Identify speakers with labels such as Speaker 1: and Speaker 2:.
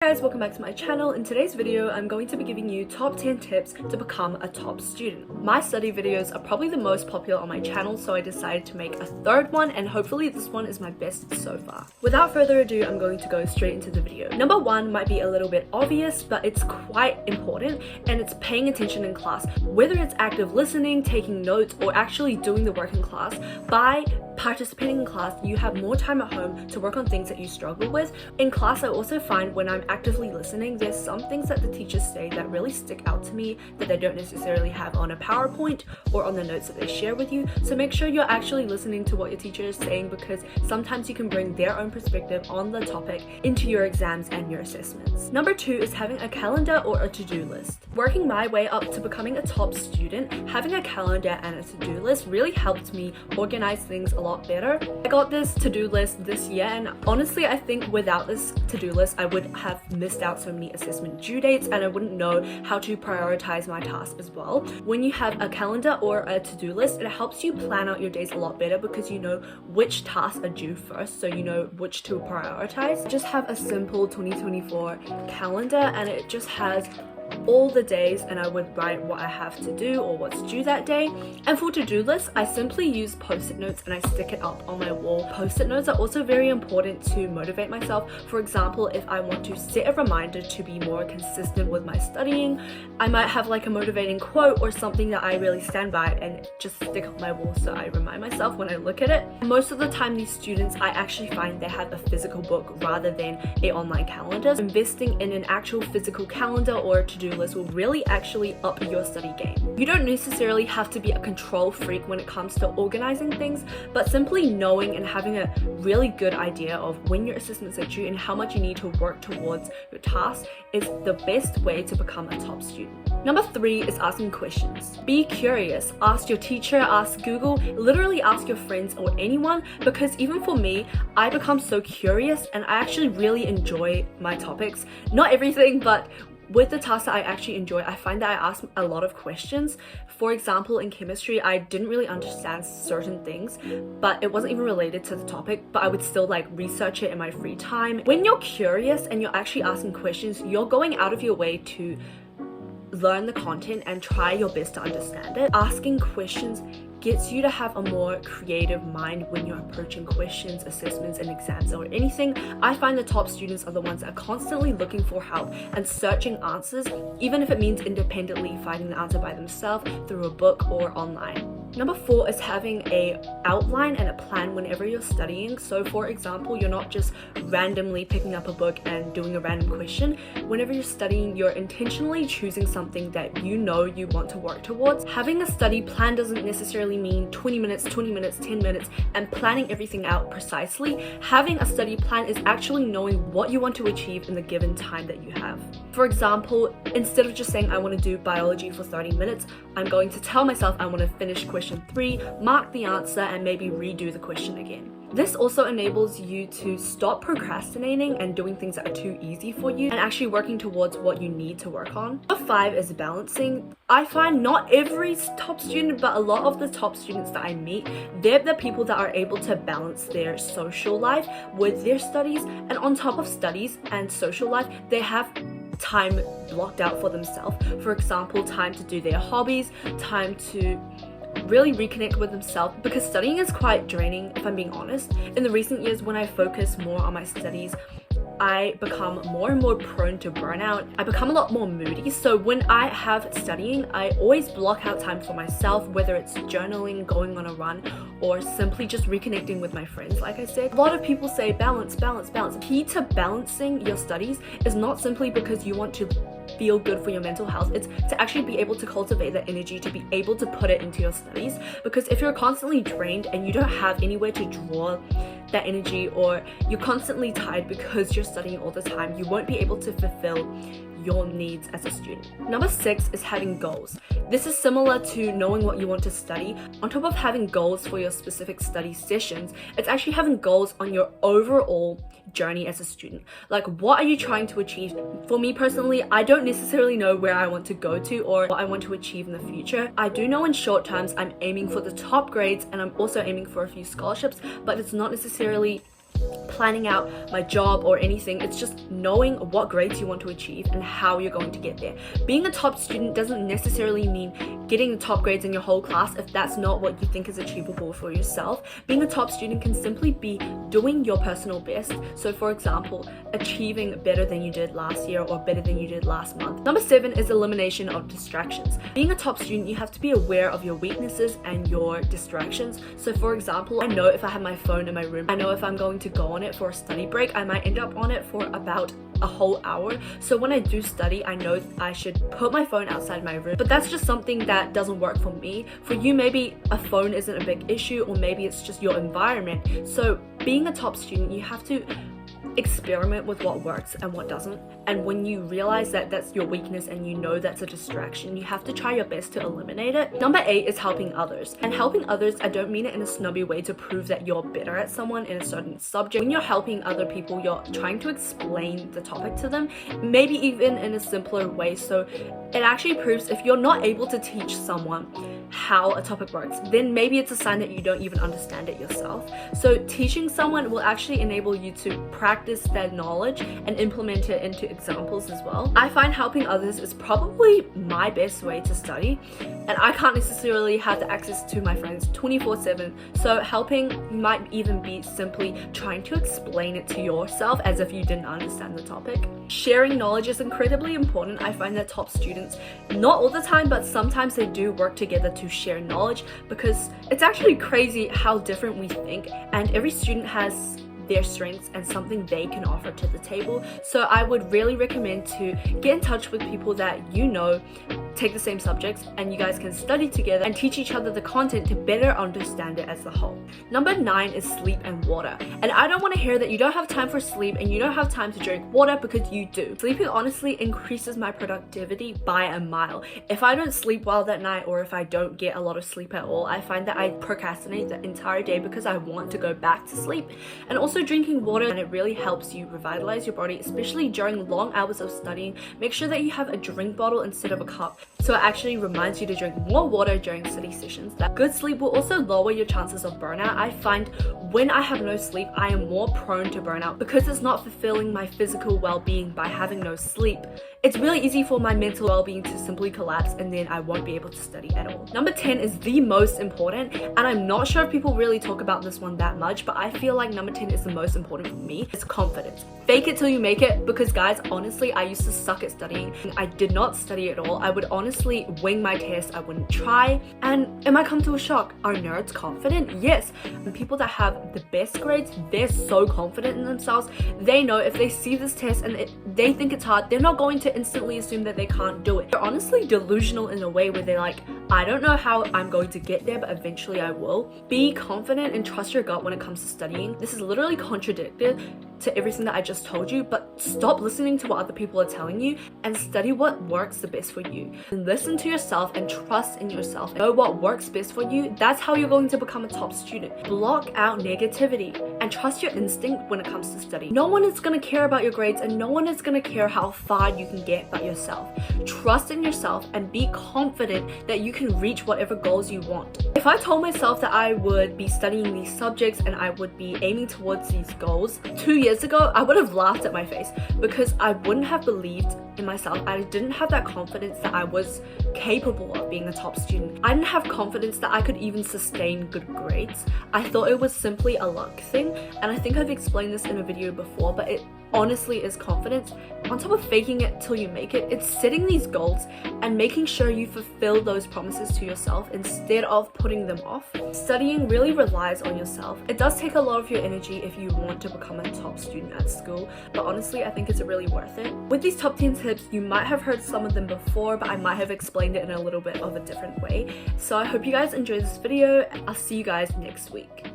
Speaker 1: guys, welcome back to my channel. In today's video, I'm going to be giving you top 10 tips to become a top student. My study videos are probably the most popular on my channel, so I decided to make a third one, and hopefully this one is my best so far. Without further ado, I'm going to go straight into the video. Number one might be a little bit obvious, but it's quite important, and it's paying attention in class. Whether it's active listening, taking notes, or actually doing the work in class, by participating in class, you have more time at home to work on things that you struggle with. In class, I also find when I'm actively listening, there's some things that the teachers say that really stick out to me that they don't necessarily have on a PowerPoint or on the notes that they share with you. So make sure you're actually listening to what your teacher is saying, because sometimes you can bring their own perspective on the topic into your exams and your assessments. Number two is having a calendar or a to-do list. Working my way up to becoming a top student, having a calendar and a to-do list really helped me organize things a lot better. I got this to-do list this year, and honestly I think without this to-do list I would have missed out so many assessment due dates, and I wouldn't know how to prioritize my tasks as well. When you have a calendar or a to-do list, it helps you plan out your days a lot better because you know which tasks are due first, so you know which to prioritize. Just have a simple 2024 calendar, and it just has all the days, and I would write what I have to do or what's due that day. And for to-do lists, I simply use post-it notes and I stick it up on my wall. Post-it notes are also very important to motivate myself. For example, if I want to set a reminder to be more consistent with my studying, I might have like a motivating quote or something that I really stand by and just stick up my wall so I remind myself when I look at it. Most of the time, these students, I actually find they have a physical book rather than an online calendar. Investing in an actual physical calendar or to-do list will really actually up your study game. You don't necessarily have to be a control freak when it comes to organizing things, but simply knowing and having a really good idea of when your assessments are due and how much you need to work towards your tasks is the best way to become a top student. Number three is asking questions. Be curious. Ask your teacher, ask Google, literally ask your friends or anyone, because even for me, I become so curious and I actually really enjoy my topics. Not everything, but with the tasks that I actually enjoy, I find that I ask a lot of questions. For example, in chemistry, I didn't really understand certain things, but it wasn't even related to the topic, but I would still like research it in my free time. When you're curious and you're actually asking questions, you're going out of your way to learn the content and try your best to understand it. Asking questions gets you to have a more creative mind when you're approaching questions, assessments, and exams or anything. I find the top students are the ones that are constantly looking for help and searching answers, even if it means independently finding the answer by themselves through a book or online. Number four is having an outline and a plan whenever you're studying. So for example, you're not just randomly picking up a book and doing a random question. Whenever you're studying, you're intentionally choosing something that you know you want to work towards. Having a study plan doesn't necessarily mean 20 minutes, 10 minutes, and planning everything out precisely. Having a study plan is actually knowing what you want to achieve in the given time that you have. For example, instead of just saying I want to do biology for 30 minutes, I'm going to tell myself I want to finish question 3, mark the answer, and maybe redo the question again. This also enables you to stop procrastinating and doing things that are too easy for you and actually working towards what you need to work on. Number five is balancing. I find not every top student, but a lot of the top students that I meet, they're the people that are able to balance their social life with their studies, and on top of studies and social life, they have time blocked out for themselves. For example, time to do their hobbies, time to really reconnect with themselves, because studying is quite draining, if I'm being honest. In the recent years, when I focus more on my studies, I become more and more prone to burnout. I become a lot more moody. So when I have studying, I always block out time for myself, whether it's journaling, going on a run, or simply just reconnecting with my friends. Like I said, a lot of people say balance. Key to balancing your studies is not simply because you want to feel good for your mental health. It's to actually be able to cultivate that energy, to be able to put it into your studies. Because if you're constantly drained and you don't have anywhere to draw that energy, or you're constantly tired because you're studying all the time, you won't be able to fulfill your needs as a student. Number six is having goals. This is similar to knowing what you want to study. On top of having goals for your specific study sessions, it's actually having goals on your overall journey as a student. Like, what are you trying to achieve? For me personally, I don't necessarily know where I want to go to or what I want to achieve in the future. I do know in short terms I'm aiming for the top grades, and I'm also aiming for a few scholarships, but it's not necessarily planning out my job or anything. It's just knowing what grades you want to achieve and how you're going to get there. Being a top student doesn't necessarily mean getting the top grades in your whole class if that's not what you think is achievable for yourself. Being a top student can simply be doing your personal best. So for example, achieving better than you did last year or better than you did last month. Number 7 is elimination of distractions. Being a top student, you have to be aware of your weaknesses and your distractions. So for example, I know if I have my phone in my room, I know if I'm going to go on it for a study break, I might end up on it for about a whole hour. So when I do study, I know I should put my phone outside my room, but that's just something that doesn't work for me. For you, maybe a phone isn't a big issue, or maybe it's just your environment. So being a top student, you have to experiment with what works and what doesn't, and when you realize that that's your weakness and you know that's a distraction, you have to try your best to eliminate it. Number 8 is helping others. And helping others, I don't mean it in a snobby way to prove that you're better at someone in a certain subject. When you're helping other people, you're trying to explain the topic to them, maybe even in a simpler way. So it actually proves if you're not able to teach someone how a topic works, then maybe it's a sign that you don't even understand it yourself. So teaching someone will actually enable you to practice that knowledge and implement it into examples as well. I find helping others is probably my best way to study, and I can't necessarily have the access to my friends 24/7. So helping might even be simply trying to explain it to yourself as if you didn't understand the topic. Sharing knowledge is incredibly important. I find that top students, not all the time, but sometimes they do work together to share knowledge, because it's actually crazy how different we think, and every student has their strengths and something they can offer to the table. So I would really recommend to get in touch with people that you know take the same subjects, and you guys can study together and teach each other the content to better understand it as a whole. Number 9 is sleep and water. And I don't want to hear that you don't have time for sleep and you don't have time to drink water, because you do. Sleeping honestly increases my productivity by a mile. If I don't sleep well that night, or if I don't get a lot of sleep at all, I find that I procrastinate the entire day because I want to go back to sleep. And also drinking water, and it really helps you revitalize your body, especially during long hours of studying. Make sure that you have a drink bottle instead of a cup, so it actually reminds you to drink more water during study sessions. That good sleep will also lower your chances of burnout. I find when I have no sleep, I am more prone to burnout because it's not fulfilling my physical well-being by having no sleep. It's really easy for my mental well-being to simply collapse, and then I won't be able to study at all. Number 10 is the most important, and I'm not sure if people really talk about this one that much, but I feel like number 10 is the most important for me. It's confidence. Fake it till you make it, because guys, honestly, I used to suck at studying. I did not study at all. I would honestly wing my test. I wouldn't try, and it might come to a shock. Are nerds confident? Yes. And people that have the best grades, they're so confident in themselves. They know if they see this test and they think it's hard, they're not going to instantly assume that they can't do it. They're honestly delusional in a way where they're like, I don't know how I'm going to get there, but eventually I will. Be confident and trust your gut when it comes to studying. This is literally contradicted to everything that I just told you, but stop listening to what other people are telling you and study what works the best for you. And listen to yourself and trust in yourself. Know what works best for you. That's how you're going to become a top student. Block out negativity and trust your instinct when it comes to study. No one is going to care about your grades, and no one is going to care how far you can get but yourself. Trust in yourself and be confident that you can reach whatever goals you want. If I told myself that I would be studying these subjects and I would be aiming towards these goals 2 years ago, I would have laughed at my face, because I wouldn't have believed in myself. I didn't have that confidence that I was capable of being a top student. I didn't have confidence that I could even sustain good grades. I thought it was simply a luck thing, and I think I've explained this in a video before, but it honestly is confidence. On top of faking it till you make it, it's setting these goals and making sure you fulfill those promises to yourself instead of putting them off. Studying really relies on yourself. It does take a lot of your energy if you want to become a top student at school, but honestly, I think it's really worth it. With these top 10 tips, you might have heard some of them before, but I might have explained it in a little bit of a different way. So I hope you guys enjoyed this video. I'll see you guys next week.